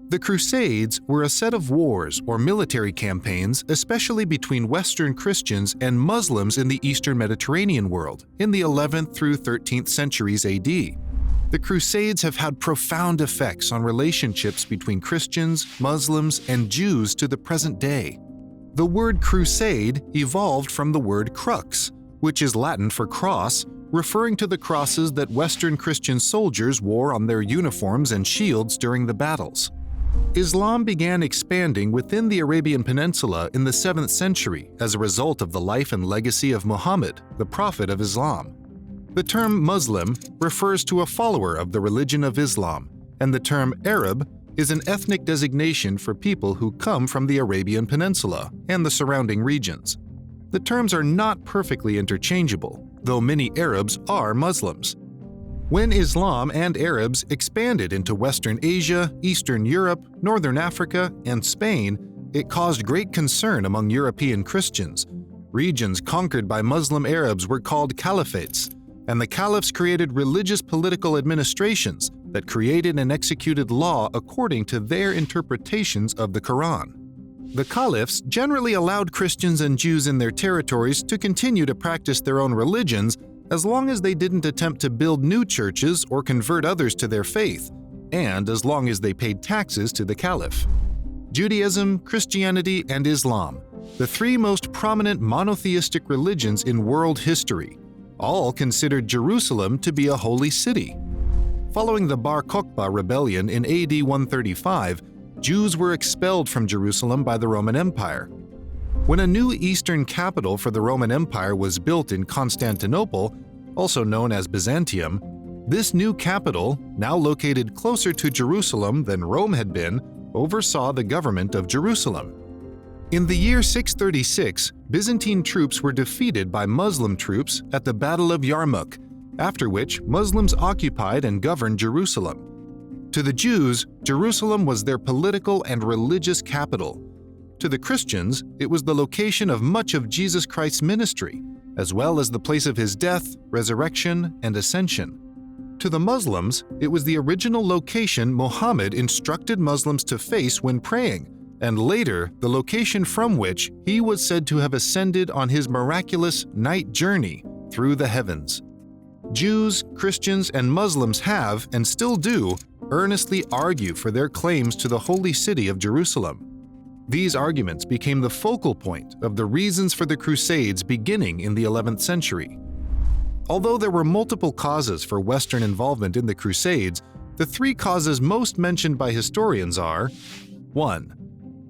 The Crusades were a set of wars or military campaigns, especially between Western Christians and Muslims in the Eastern Mediterranean world in the 11th through 13th centuries AD. The Crusades have had profound effects on relationships between Christians, Muslims, and Jews to the present day. The word crusade evolved from the word crux, which is Latin for cross, referring to the crosses that Western Christian soldiers wore on their uniforms and shields during the battles. Islam began expanding within the Arabian Peninsula in the 7th century as a result of the life and legacy of Muhammad, the prophet of Islam. The term Muslim refers to a follower of the religion of Islam, and the term Arab is an ethnic designation for people who come from the Arabian Peninsula and the surrounding regions. The terms are not perfectly interchangeable, though many Arabs are Muslims. When Islam and Arabs expanded into Western Asia, Eastern Europe, Northern Africa, and Spain, it caused great concern among European Christians. Regions conquered by Muslim Arabs were called caliphates, and the caliphs created religious political administrations that created and executed law according to their interpretations of the Quran. The caliphs generally allowed Christians and Jews in their territories to continue to practice their own religions as long as they didn't attempt to build new churches or convert others to their faith, and as long as they paid taxes to the caliph. Judaism, Christianity, and Islam, the three most prominent monotheistic religions in world history, all considered Jerusalem to be a holy city. Following the Bar Kokhba rebellion in AD 135, Jews were expelled from Jerusalem by the Roman Empire. When a new eastern capital for the Roman Empire was built in Constantinople, also known as Byzantium, this new capital, now located closer to Jerusalem than Rome had been, oversaw the government of Jerusalem. In the year 636, Byzantine troops were defeated by Muslim troops at the Battle of Yarmouk, after which Muslims occupied and governed Jerusalem. To the Jews, Jerusalem was their political and religious capital. To the Christians, it was the location of much of Jesus Christ's ministry, as well as the place of his death, resurrection, and ascension. To the Muslims, it was the original location Muhammad instructed Muslims to face when praying, and later the location from which he was said to have ascended on his miraculous night journey through the heavens. Jews, Christians, and Muslims have, and still do, earnestly argue for their claims to the holy city of Jerusalem. These arguments became the focal point of the reasons for the Crusades beginning in the 11th century. Although there were multiple causes for Western involvement in the Crusades, the three causes most mentioned by historians are: 1.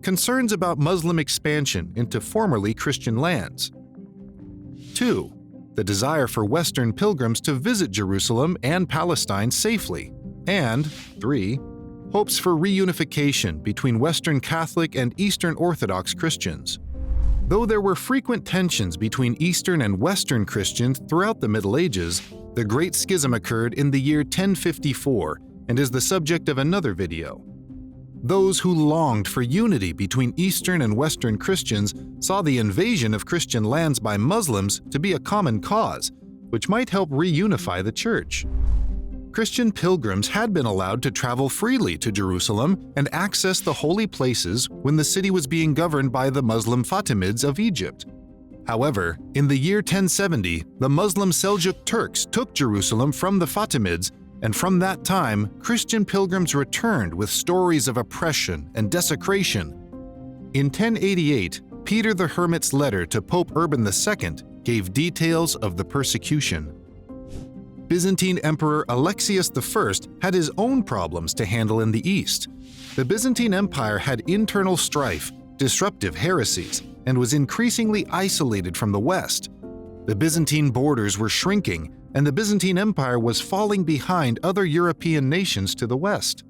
Concerns about Muslim expansion into formerly Christian lands. 2. The desire for Western pilgrims to visit Jerusalem and Palestine safely. And 3. Hopes for reunification between Western Catholic and Eastern Orthodox Christians. Though there were frequent tensions between Eastern and Western Christians throughout the Middle Ages, the Great Schism occurred in the year 1054 and is the subject of another video. Those who longed for unity between Eastern and Western Christians saw the invasion of Christian lands by Muslims to be a common cause, which might help reunify the Church. Christian pilgrims had been allowed to travel freely to Jerusalem and access the holy places when the city was being governed by the Muslim Fatimids of Egypt. However, in the year 1070, the Muslim Seljuk Turks took Jerusalem from the Fatimids, and from that time, Christian pilgrims returned with stories of oppression and desecration. In 1088, Peter the Hermit's letter to Pope Urban II gave details of the persecution. Byzantine Emperor Alexius I had his own problems to handle in the East. The Byzantine Empire had internal strife, disruptive heresies, and was increasingly isolated from the West. The Byzantine borders were shrinking, and the Byzantine Empire was falling behind other European nations to the west.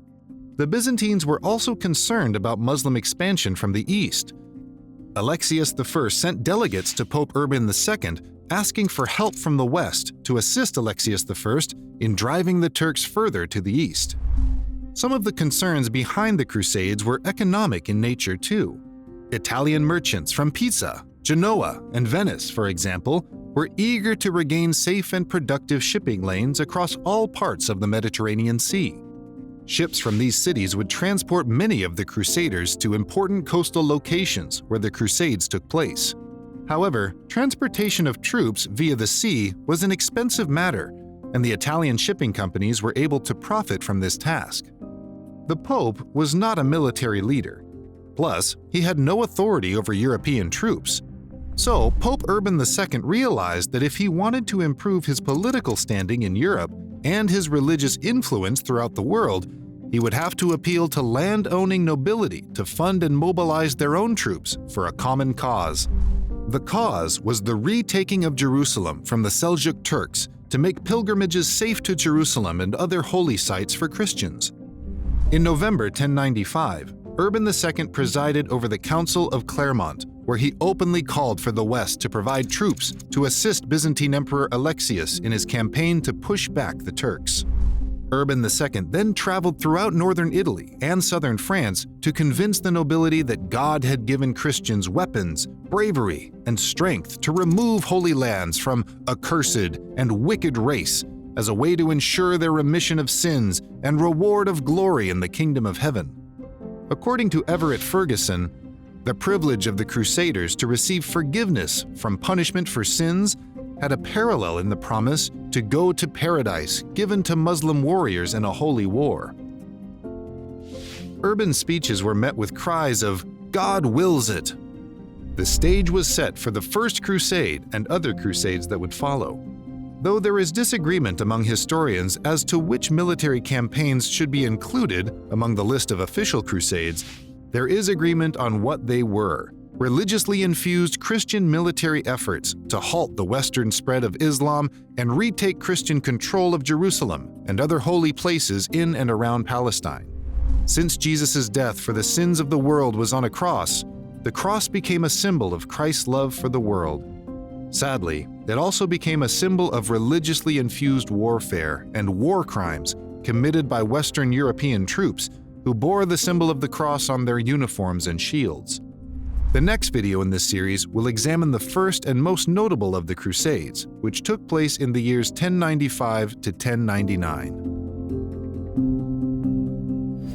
The Byzantines were also concerned about Muslim expansion from the East. Alexius I sent delegates to Pope Urban II asking for help from the West to assist Alexius I in driving the Turks further to the East. Some of the concerns behind the Crusades were economic in nature too. Italian merchants from Pisa, Genoa, and Venice, for example, were eager to regain safe and productive shipping lanes across all parts of the Mediterranean Sea. Ships from these cities would transport many of the Crusaders to important coastal locations where the Crusades took place. However, transportation of troops via the sea was an expensive matter, and the Italian shipping companies were able to profit from this task. The Pope was not a military leader. Plus, he had no authority over European troops. So, Pope Urban II realized that if he wanted to improve his political standing in Europe and his religious influence throughout the world, he would have to appeal to land-owning nobility to fund and mobilize their own troops for a common cause. The cause was the retaking of Jerusalem from the Seljuk Turks to make pilgrimages safe to Jerusalem and other holy sites for Christians. In November 1095, Urban II presided over the Council of Claremont, where he openly called for the West to provide troops to assist Byzantine Emperor Alexius in his campaign to push back the Turks. Urban II then traveled throughout northern Italy and southern France to convince the nobility that God had given Christians weapons, bravery, and strength to remove holy lands from a cursed and wicked race as a way to ensure their remission of sins and reward of glory in the kingdom of heaven. According to Everett Ferguson, the privilege of the Crusaders to receive forgiveness from punishment for sins had a parallel in the promise to go to paradise given to Muslim warriors in a holy war. Urban's speeches were met with cries of "God wills it." The stage was set for the First Crusade and other crusades that would follow. Though there is disagreement among historians as to which military campaigns should be included among the list of official crusades, there is agreement on what they were: religiously infused Christian military efforts to halt the western spread of Islam and retake Christian control of Jerusalem and other holy places in and around Palestine. Since Jesus' death for the sins of the world was on a cross, the cross became a symbol of Christ's love for the world. Sadly, it also became a symbol of religiously infused warfare and war crimes committed by Western European troops who bore the symbol of the cross on their uniforms and shields. The next video in this series will examine the first and most notable of the Crusades, which took place in the years 1095 to 1099.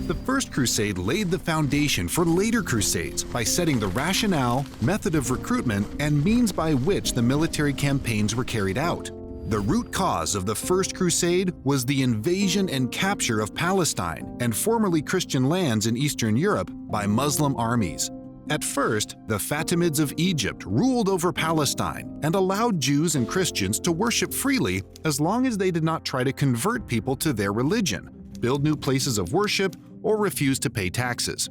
The First Crusade laid the foundation for later crusades by setting the rationale, method of recruitment, and means by which the military campaigns were carried out. The root cause of the First Crusade was the invasion and capture of Palestine and formerly Christian lands in Eastern Europe by Muslim armies. At first, the Fatimids of Egypt ruled over Palestine and allowed Jews and Christians to worship freely as long as they did not try to convert people to their religion, build new places of worship, or refuse to pay taxes.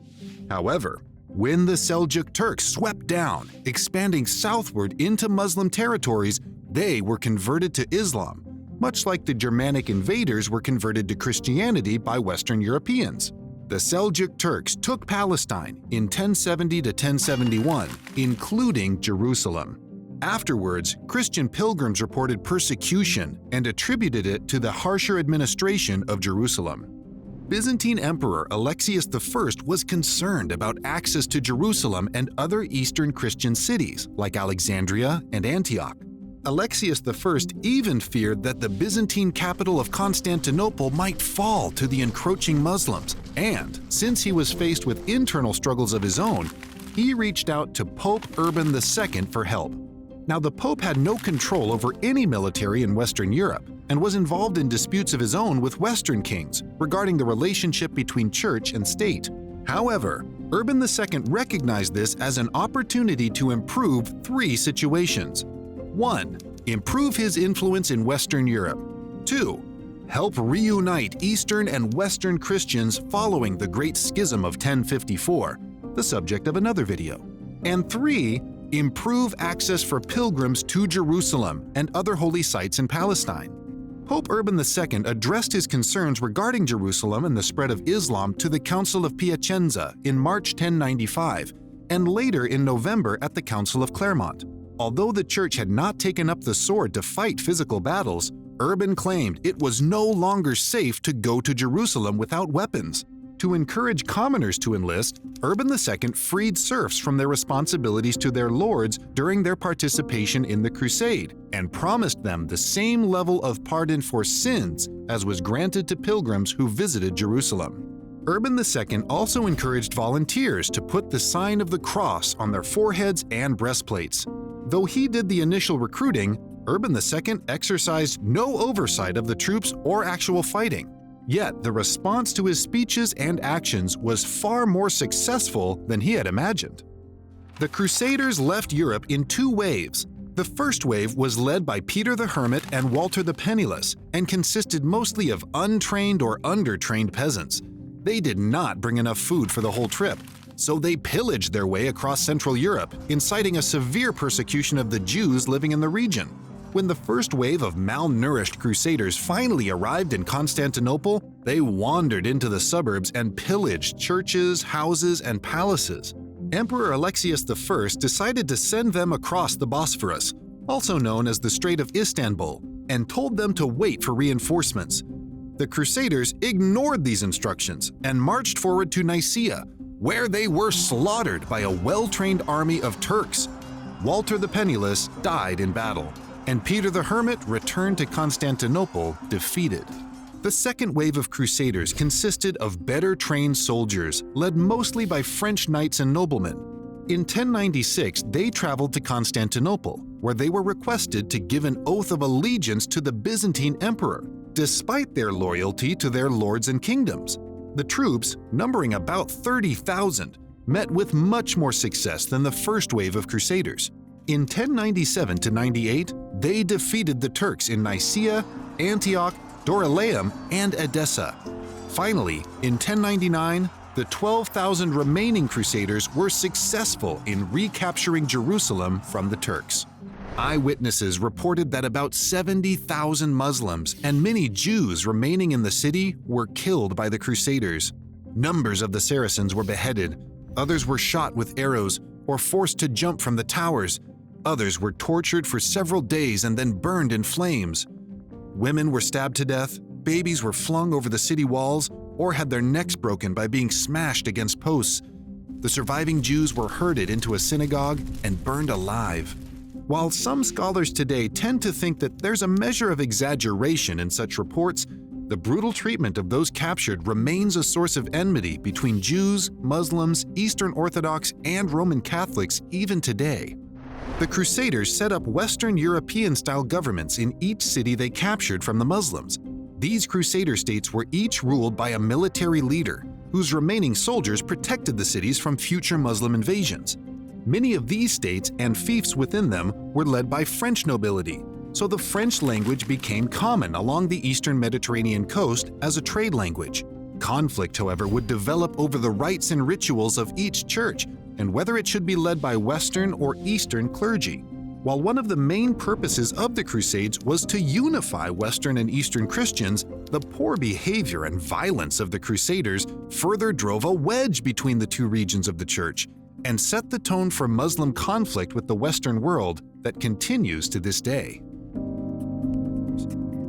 However, when the Seljuk Turks swept down, expanding southward into Muslim territories, they were converted to Islam, much like the Germanic invaders were converted to Christianity by Western Europeans. The Seljuk Turks took Palestine in 1070 to 1071, including Jerusalem. Afterwards, Christian pilgrims reported persecution and attributed it to the harsher administration of Jerusalem. Byzantine Emperor Alexius I was concerned about access to Jerusalem and other Eastern Christian cities like Alexandria and Antioch. Alexius I even feared that the Byzantine capital of Constantinople might fall to the encroaching Muslims, and since he was faced with internal struggles of his own, he reached out to Pope Urban II for help. Now, the Pope had no control over any military in Western Europe and was involved in disputes of his own with Western kings regarding the relationship between church and state. However, Urban II recognized this as an opportunity to improve three situations. 1. Improve his influence in Western Europe. 2. Help reunite Eastern and Western Christians following the Great Schism of 1054, the subject of another video. And 3. Improve access for pilgrims to Jerusalem and other holy sites in Palestine. Pope Urban II addressed his concerns regarding Jerusalem and the spread of Islam to the Council of Piacenza in March 1095, and later in November at the Council of Claremont. Although the Church had not taken up the sword to fight physical battles, Urban claimed it was no longer safe to go to Jerusalem without weapons. To encourage commoners to enlist, Urban II freed serfs from their responsibilities to their lords during their participation in the crusade and promised them the same level of pardon for sins as was granted to pilgrims who visited Jerusalem. Urban II also encouraged volunteers to put the sign of the cross on their foreheads and breastplates. Though he did the initial recruiting, Urban II exercised no oversight of the troops or actual fighting. Yet the response to his speeches and actions was far more successful than he had imagined. The Crusaders left Europe in two waves. The first wave was led by Peter the Hermit and Walter the Penniless and consisted mostly of untrained or undertrained peasants. They did not bring enough food for the whole trip, so they pillaged their way across Central Europe, inciting a severe persecution of the Jews living in the region. When the first wave of malnourished crusaders finally arrived in Constantinople, they wandered into the suburbs and pillaged churches, houses, and palaces. Emperor Alexius I decided to send them across the Bosphorus, also known as the Strait of Istanbul, and told them to wait for reinforcements. The Crusaders ignored these instructions and marched forward to Nicaea, where they were slaughtered by a well-trained army of Turks. Walter the Penniless died in battle, and Peter the Hermit returned to Constantinople defeated. The second wave of Crusaders consisted of better-trained soldiers, led mostly by French knights and noblemen. In 1096, they traveled to Constantinople, where they were requested to give an oath of allegiance to the Byzantine emperor, despite their loyalty to their lords and kingdoms. The troops, numbering about 30,000, met with much more success than the first wave of Crusaders. In 1097–98, they defeated the Turks in Nicaea, Antioch, Dorylaeum, and Edessa. Finally, in 1099, the 12,000 remaining Crusaders were successful in recapturing Jerusalem from the Turks. Eyewitnesses reported that about 70,000 Muslims and many Jews remaining in the city were killed by the Crusaders. Numbers of the Saracens were beheaded, others were shot with arrows or forced to jump from the towers. Others were tortured for several days and then burned in flames. Women were stabbed to death, babies were flung over the city walls, or had their necks broken by being smashed against posts. The surviving Jews were herded into a synagogue and burned alive. While some scholars today tend to think that there's a measure of exaggeration in such reports, the brutal treatment of those captured remains a source of enmity between Jews, Muslims, Eastern Orthodox, and Roman Catholics even today. The Crusaders set up Western European-style governments in each city they captured from the Muslims. These Crusader states were each ruled by a military leader, whose remaining soldiers protected the cities from future Muslim invasions. Many of these states and fiefs within them were led by French nobility, so the French language became common along the eastern Mediterranean coast as a trade language. Conflict, however, would develop over the rites and rituals of each church and whether it should be led by Western or Eastern clergy. While one of the main purposes of the Crusades was to unify Western and Eastern Christians, the poor behavior and violence of the Crusaders further drove a wedge between the two regions of the Church and set the tone for Muslim conflict with the Western world that continues to this day.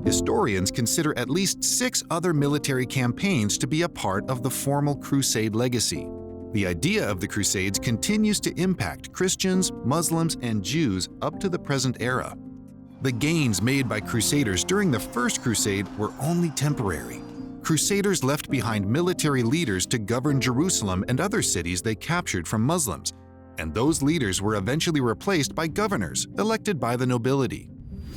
Historians consider at least 6 other military campaigns to be a part of the formal Crusade legacy. The idea of the Crusades continues to impact Christians, Muslims, and Jews up to the present era. The gains made by Crusaders during the First Crusade were only temporary. Crusaders left behind military leaders to govern Jerusalem and other cities they captured from Muslims, and those leaders were eventually replaced by governors elected by the nobility.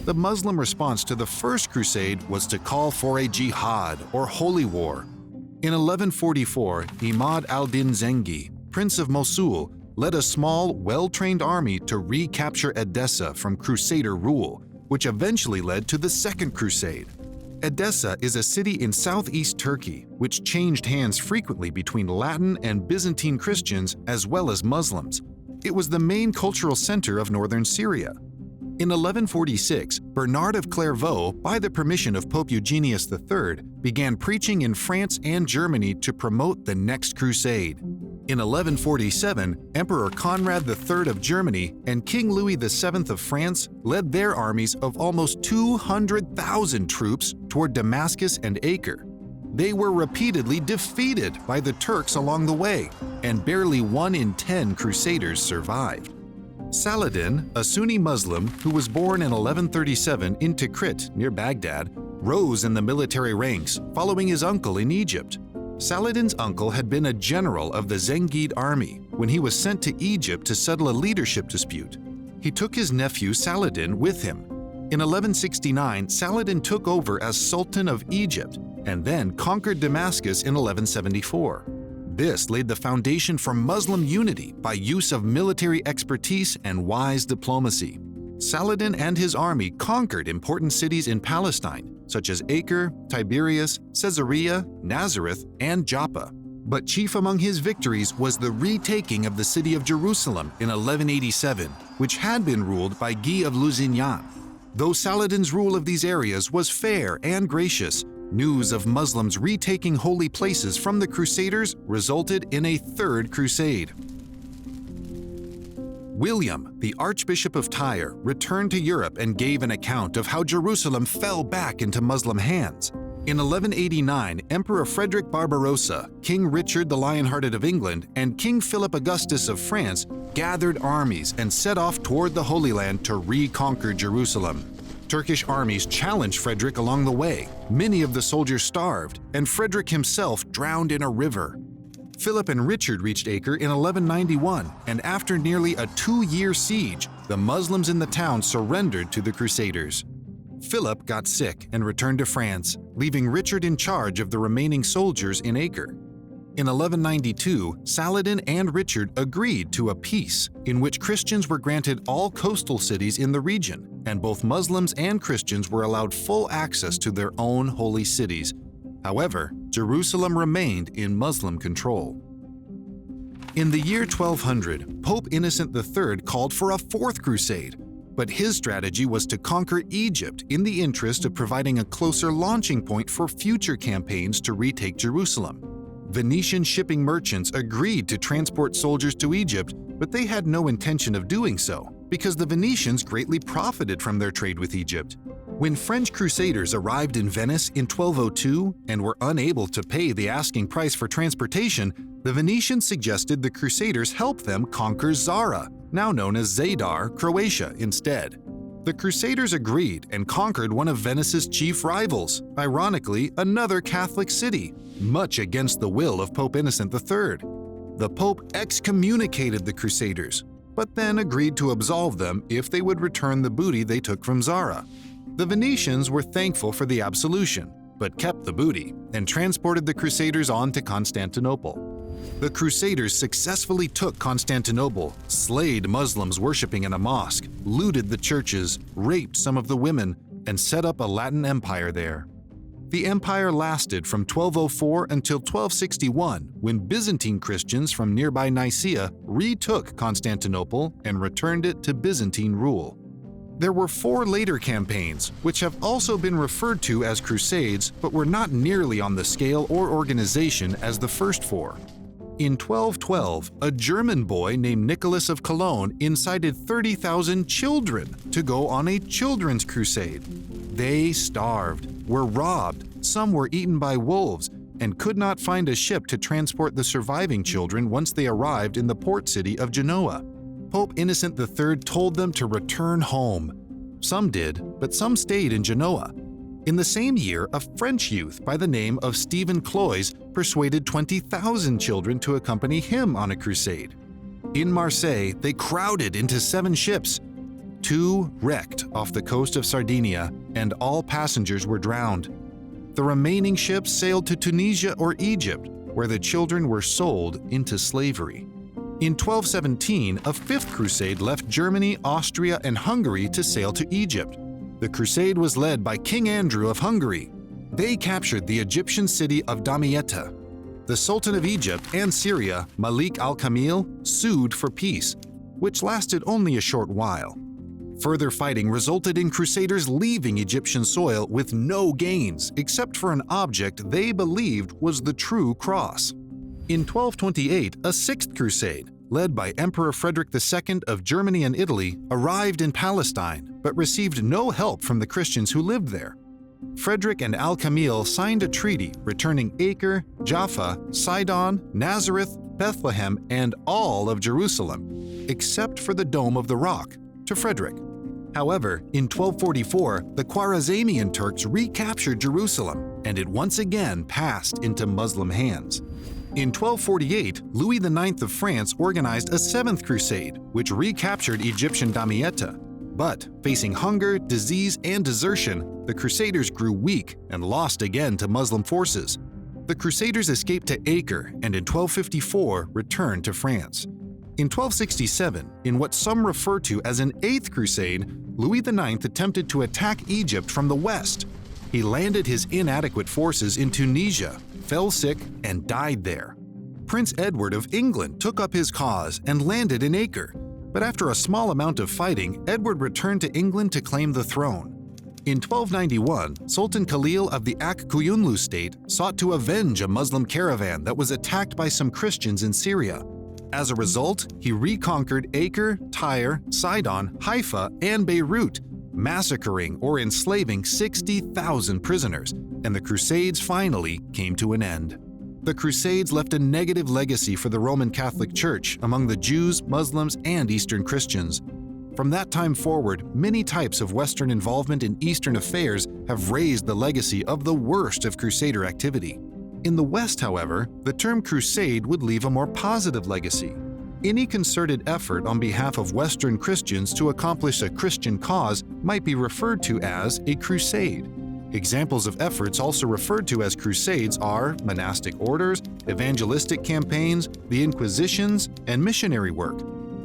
The Muslim response to the First Crusade was to call for a jihad or holy war. In 1144, Imad al-Din Zengi, Prince of Mosul, led a small, well-trained army to recapture Edessa from Crusader rule, which eventually led to the Second Crusade. Edessa is a city in southeast Turkey, which changed hands frequently between Latin and Byzantine Christians as well as Muslims. It was the main cultural center of northern Syria. In 1146, Bernard of Clairvaux, by the permission of Pope Eugenius III, began preaching in France and Germany to promote the next crusade. In 1147, Emperor Conrad III of Germany and King Louis VII of France led their armies of almost 200,000 troops toward Damascus and Acre. they were repeatedly defeated by the Turks along the way, and barely 1 in 10 crusaders survived. Saladin, a Sunni Muslim who was born in 1137 in Tikrit near Baghdad, rose in the military ranks following his uncle in Egypt. Saladin's uncle had been a general of the Zengid army when he was sent to Egypt to settle a leadership dispute. He took his nephew Saladin with him. In 1169, Saladin took over as Sultan of Egypt and then conquered Damascus in 1174. This laid the foundation for Muslim unity by use of military expertise and wise diplomacy. Saladin and his army conquered important cities in Palestine, such as Acre, Tiberias, Caesarea, Nazareth, and Joppa. But chief among his victories was the retaking of the city of Jerusalem in 1187, which had been ruled by Guy of Lusignan. Though Saladin's rule of these areas was fair and gracious, news of Muslims retaking holy places from the Crusaders resulted in a Third Crusade. William, the Archbishop of Tyre, returned to Europe and gave an account of how Jerusalem fell back into Muslim hands. In 1189, Emperor Frederick Barbarossa, King Richard the Lionhearted of England, and King Philip Augustus of France gathered armies and set off toward the Holy Land to reconquer Jerusalem. Turkish armies challenged Frederick along the way. Many of the soldiers starved, and Frederick himself drowned in a river. Philip and Richard reached Acre in 1191, and after nearly a 2-year siege, the Muslims in the town surrendered to the Crusaders. Philip got sick and returned to France, leaving Richard in charge of the remaining soldiers in Acre. In 1192, Saladin and Richard agreed to a peace in which Christians were granted all coastal cities in the region, and both Muslims and Christians were allowed full access to their own holy cities. However, Jerusalem remained in Muslim control. In the year 1200, Pope Innocent III called for a Fourth Crusade, but his strategy was to conquer Egypt in the interest of providing a closer launching point for future campaigns to retake Jerusalem. Venetian shipping merchants agreed to transport soldiers to Egypt, but they had no intention of doing so because the Venetians greatly profited from their trade with Egypt. When French crusaders arrived in Venice in 1202 and were unable to pay the asking price for transportation, the Venetians suggested the crusaders help them conquer Zara, now known as Zadar, Croatia, instead. The crusaders agreed and conquered one of Venice's chief rivals, ironically another Catholic city, much against the will of Pope Innocent III. The Pope excommunicated the crusaders, but then agreed to absolve them if they would return the booty they took from Zara. The Venetians were thankful for the absolution, but kept the booty and transported the crusaders on to Constantinople. The Crusaders successfully took Constantinople, slayed Muslims worshipping in a mosque, looted the churches, raped some of the women, and set up a Latin empire there. The empire lasted from 1204 until 1261, when Byzantine Christians from nearby Nicaea retook Constantinople and returned it to Byzantine rule. There were 4 later campaigns, which have also been referred to as Crusades, but were not nearly on the scale or organization as the first 4. In 1212, a German boy named Nicholas of Cologne incited 30,000 children to go on a children's crusade. They starved, were robbed, some were eaten by wolves, and could not find a ship to transport the surviving children once they arrived in the port city of Genoa. Pope Innocent III told them to return home. Some did, but some stayed in Genoa. In the same year, a French youth by the name of Stephen Cloyes persuaded 20,000 children to accompany him on a crusade. In Marseille, they crowded into 7 ships. 2 wrecked off the coast of Sardinia, and all passengers were drowned. The remaining ships sailed to Tunisia or Egypt, where the children were sold into slavery. In 1217, a 5th crusade left Germany, Austria, and Hungary to sail to Egypt. The crusade was led by King Andrew of Hungary. They captured the Egyptian city of Damietta. The Sultan of Egypt and Syria, Malik al-Kamil, sued for peace, which lasted only a short while. Further fighting resulted in crusaders leaving Egyptian soil with no gains except for an object they believed was the true cross. In 1228, a 6th crusade, led by Emperor Frederick II of Germany and Italy, arrived in Palestine, but received no help from the Christians who lived there. Frederick and Al-Kamil signed a treaty returning Acre, Jaffa, Sidon, Nazareth, Bethlehem, and all of Jerusalem, except for the Dome of the Rock, to Frederick. However, in 1244, the Khwarezmian Turks recaptured Jerusalem, and it once again passed into Muslim hands. In 1248, Louis IX of France organized a Seventh Crusade, which recaptured Egyptian Damietta. But, facing hunger, disease, and desertion, the Crusaders grew weak and lost again to Muslim forces. The Crusaders escaped to Acre and in 1254 returned to France. In 1267, in what some refer to as an Eighth Crusade, Louis IX attempted to attack Egypt from the west. He landed his inadequate forces in Tunisia, fell sick, and died there. Prince Edward of England took up his cause and landed in Acre, but after a small amount of fighting, Edward returned to England to claim the throne. In 1291, Sultan Khalil of the Ak-Koyunlu state sought to avenge a Muslim caravan that was attacked by some Christians in Syria. As a result, he reconquered Acre, Tyre, Sidon, Haifa, and Beirut, massacring or enslaving 60,000 prisoners, and the Crusades finally came to an end. The Crusades left a negative legacy for the Roman Catholic Church among the Jews, Muslims, and Eastern Christians. From that time forward, many types of Western involvement in Eastern affairs have raised the legacy of the worst of Crusader activity. In the West, however, the term crusade would leave a more positive legacy. Any concerted effort on behalf of Western Christians to accomplish a Christian cause might be referred to as a crusade. Examples of efforts also referred to as crusades are monastic orders, evangelistic campaigns, the Inquisitions, and missionary work.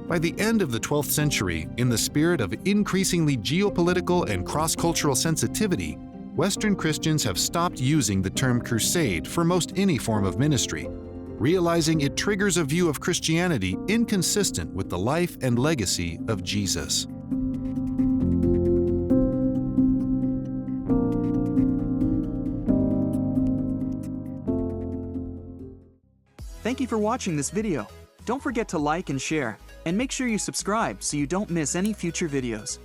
By the end of the 12th century, in the spirit of increasingly geopolitical and cross-cultural sensitivity, Western Christians have stopped using the term crusade for most any form of ministry, realizing it triggers a view of Christianity inconsistent with the life and legacy of Jesus. Thank you for watching this video. Don't forget to like and share, and make sure you subscribe so you don't miss any future videos.